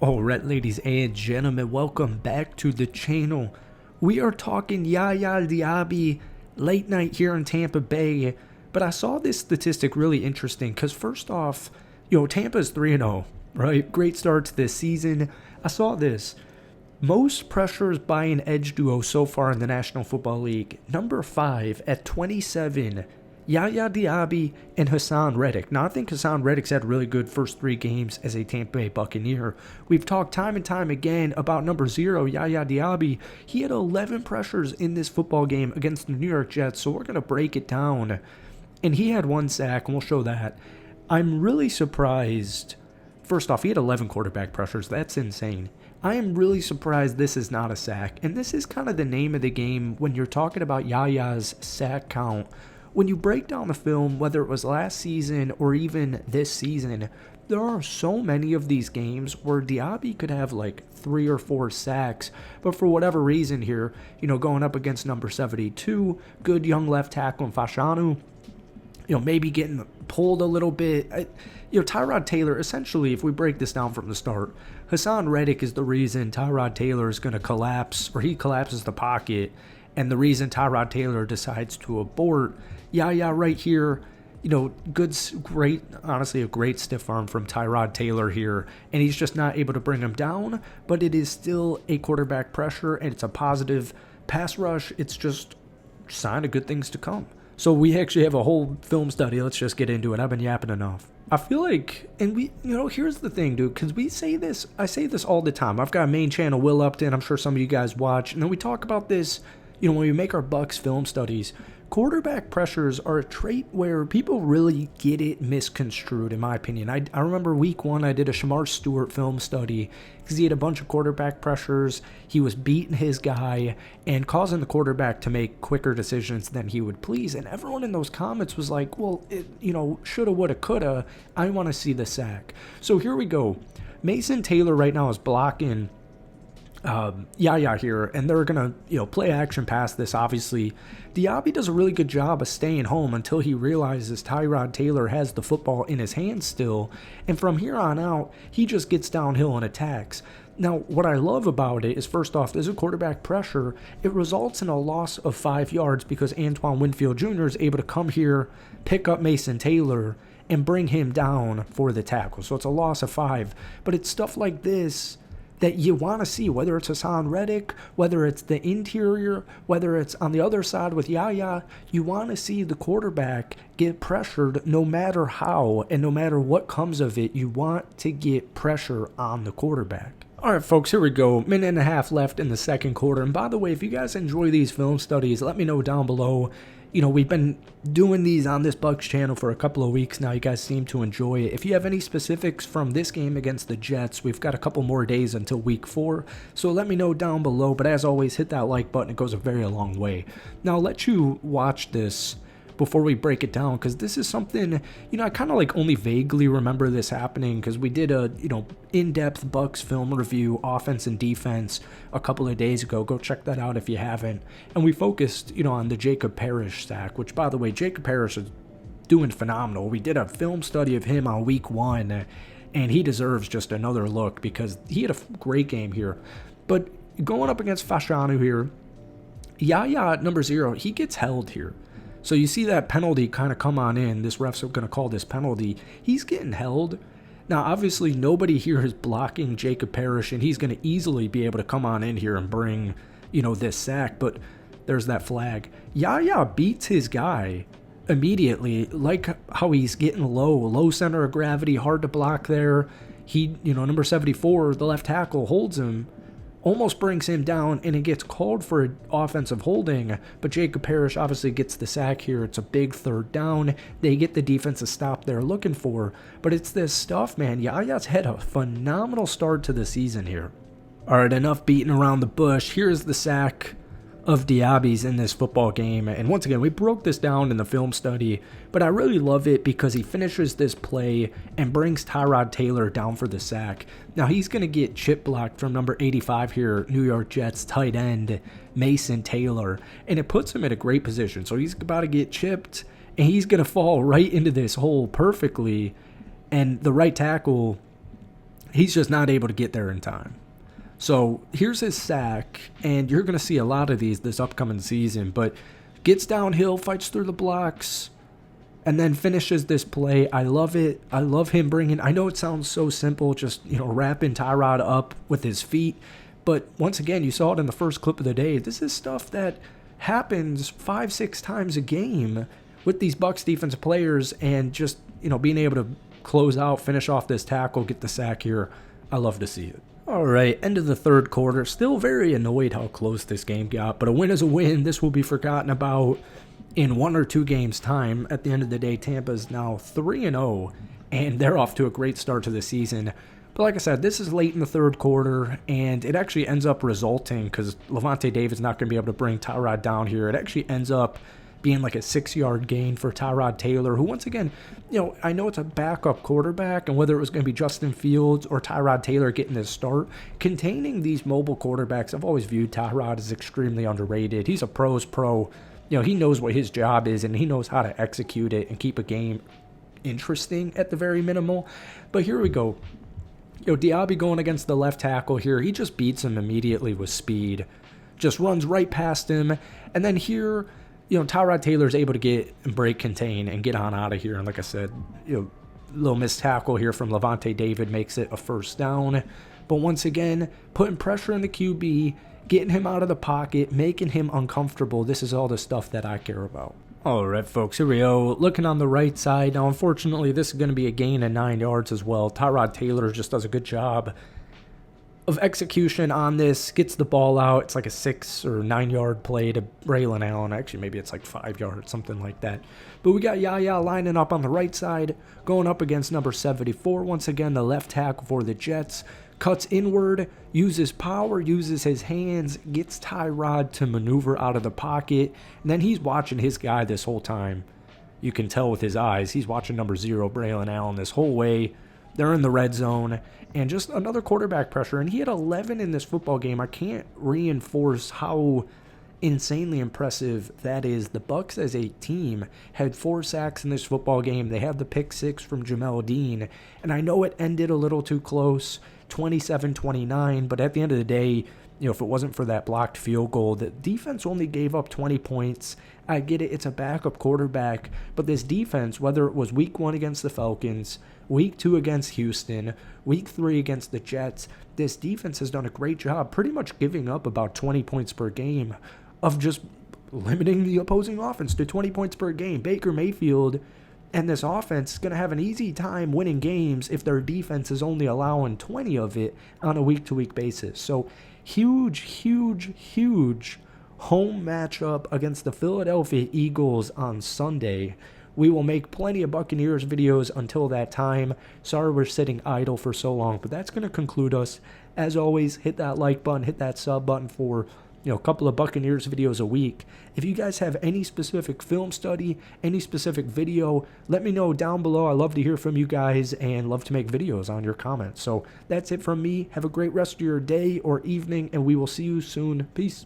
Alright, ladies and gentlemen, welcome back to the channel. We are talking YaYa Diaby late night here in Tampa Bay. But I saw this statistic really interesting because first off, Tampa's 3-0, right? Great start to this season. I saw this. Most pressures by an edge duo so far in the National Football League. Number 5 at 27. YaYa Diaby and Haason Reddick. Now, I think Haason Reddick's had really good first 3 games as a Tampa Bay Buccaneer. We've talked time and time again about number 0, YaYa Diaby. He had 11 pressures in this football game against the New York Jets, so we're going to break it down. And he had 1 sack, and we'll show that. I'm really surprised. First off, he had 11 quarterback pressures. That's insane. I am really surprised this is not a sack. And this is kind of the name of the game when you're talking about YaYa's sack count. When you break down the film, whether it was last season or even this season, there are so many of these games where Diaby could have like 3 or 4 sacks, but for whatever reason here, going up against number 72, good young left tackle in Fashanu, maybe getting pulled a little bit. Tyrod Taylor, essentially, if we break this down from the start, Haason Reddick is the reason Tyrod Taylor is going to collapse, or he collapses the pocket, and the reason Tyrod Taylor decides to abort. YaYa right here, great, honestly, a great stiff arm from Tyrod Taylor here, and he's just not able to bring him down, but it is still a quarterback pressure, and it's a positive pass rush. It's just a sign of good things to come. So we actually have a whole film study. Let's just get into it. I've been yapping enough. I feel like, and here's the thing, dude, because I say this all the time. I've got a main channel, Will Upton, I'm sure some of you guys watch, and then we talk about this, when we make our Bucs film studies. Quarterback pressures are a trait where people really get it misconstrued, in my opinion. I remember week 1, I did a Shamar Stewart film study because he had a bunch of quarterback pressures. He was beating his guy and causing the quarterback to make quicker decisions than he would please. And everyone in those comments was like, well, shoulda, woulda, coulda. I want to see the sack. So here we go. Mason Taylor right now is blocking YaYa here, and they're gonna play action past this. Obviously, Diaby does a really good job of staying home until he realizes Tyrod Taylor has the football in his hands still, and from here on out, he just gets downhill and attacks. Now, what I love about it is, first off, there's a quarterback pressure. It results in a loss of 5 yards because Antoine Winfield Jr. is able to come here, pick up Mason Taylor, and bring him down for the tackle. So it's a loss of 5. But it's stuff like this that you want to see, whether it's Haason Reddick, whether it's the interior, whether it's on the other side with YaYa. You want to see the quarterback get pressured no matter how and no matter what comes of it. You want to get pressure on the quarterback. All right, folks, here we go. Minute and a half left in the second quarter. And by the way, if you guys enjoy these film studies, let me know down below. We've been doing these on this Bucs channel for a couple of weeks now. You guys seem to enjoy it. If you have any specifics from this game against the Jets, we've got a couple more days until week 4. So let me know down below. But as always, hit that like button. It goes a very long way. Now, I'll let you watch this before we break it down, because this is something, I kind of only vaguely remember this happening because we did a, in-depth Bucs film review, offense and defense, a couple of days ago. Go check that out if you haven't. And we focused, on the Jacob Parrish sack, which, by the way, Jacob Parrish is doing phenomenal. We did a film study of him on week 1, and he deserves just another look because he had a great game here. But going up against Fashanu here, YaYa, number 0, he gets held here. So you see that penalty kind of come on in. This ref's going to call this penalty. He's getting held. Now, obviously, nobody here is blocking Jacob Parrish, and he's going to easily be able to come on in here and bring, this sack. But there's that flag. YaYa beats his guy immediately, like how he's getting low center of gravity, hard to block there. He, number 74, the left tackle, holds him. Almost brings him down, and it gets called for an offensive holding, but Jacob Parrish obviously gets the sack here. It's a big 3rd down. They get the defensive stop they're looking for, but it's this stuff, man. YaYa's had a phenomenal start to the season here. All right, enough beating around the bush. Here's the sack of Diaby's in this football game, and once again, we broke this down in the film study, but I really love it because he finishes this play and brings Tyrod Taylor down for the sack. Now, he's going to get chip blocked from number 85 here, New York Jets tight end Mason Taylor, and it puts him in a great position. So he's about to get chipped, and he's going to fall right into this hole perfectly, and the right tackle He's just not able to get there in time. So here's his sack, and you're going to see a lot of these this upcoming season, but gets downhill, fights through the blocks, and then finishes this play. I love it. I love him bringing, I know it sounds so simple, just, wrapping Tyrod up with his feet, but once again, you saw it in the first clip of the day. This is stuff that happens 5-6 times a game with these Bucs defensive players, and just, being able to close out, finish off this tackle, get the sack here. I love to see it. All right, end of the third quarter. Still very annoyed how close this game got, but a win is a win. This will be forgotten about in 1 or 2 games' time. At the end of the day, Tampa's now 3-0, and they're off to a great start to the season. But like I said, this is late in the third quarter, and it actually ends up resulting, because Lavonte David's not going to be able to bring Tyrod down here. It actually ends up being like a 6-yard gain for Tyrod Taylor, who once again, I know it's a backup quarterback, and whether it was going to be Justin Fields or Tyrod Taylor getting this start, containing these mobile quarterbacks, I've always viewed Tyrod as extremely underrated. He's a pro's pro. He knows what his job is, and he knows how to execute it and keep a game interesting at the very minimal. But here we go. Diaby going against the left tackle here. He just beats him immediately with speed. Just runs right past him. And then here, Tyrod Taylor's able to get and break contain and get on out of here. And like I said, little missed tackle here from Lavonte David makes it a first down. But once again, putting pressure on the QB, getting him out of the pocket, making him uncomfortable. This is all the stuff that I care about. All right, folks, here we go. Looking on the right side. Now, unfortunately, this is going to be a gain of 9 yards as well. Tyrod Taylor just does a good job of execution on this, gets the ball out. It's like a 6 or 9 yard play to Braylon Allen. Actually, maybe it's like 5 yards, something like that. But we got YaYa lining up on the right side, going up against number 74. Once again, the left tackle for the Jets. Cuts inward, uses power, uses his hands, gets Tyrod to maneuver out of the pocket, and then he's watching his guy this whole time. You can tell with his eyes. He's watching number 0, Braylon Allen, this whole way. They're in the red zone, and just another quarterback pressure. And he had 11 in this football game. I can't reinforce how insanely impressive that is. The Bucs as a team had 4 sacks in this football game. They had the pick 6 from Jamel Dean, and I know it ended a little too close, 27-29, but at the end of the day, if it wasn't for that blocked field goal, the defense only gave up 20 points. I get it, it's a backup quarterback, but this defense, whether it was week 1 against the Falcons, week 2 against Houston, week 3 against the Jets, this defense has done a great job pretty much giving up about 20 points per game of just limiting the opposing offense to 20 points per game. Baker Mayfield and this offense is going to have an easy time winning games if their defense is only allowing 20 of it on a week-to-week basis. So huge, huge, huge home matchup against the Philadelphia Eagles on Sunday. We will make plenty of Buccaneers videos until that time. Sorry we're sitting idle for so long, but that's going to conclude us. As always, hit that like button, hit that sub button for a couple of Buccaneers videos a week. If you guys have any specific film study, any specific video, let me know down below. I love to hear from you guys and love to make videos on your comments. So that's it from me. Have a great rest of your day or evening, and we will see you soon. Peace.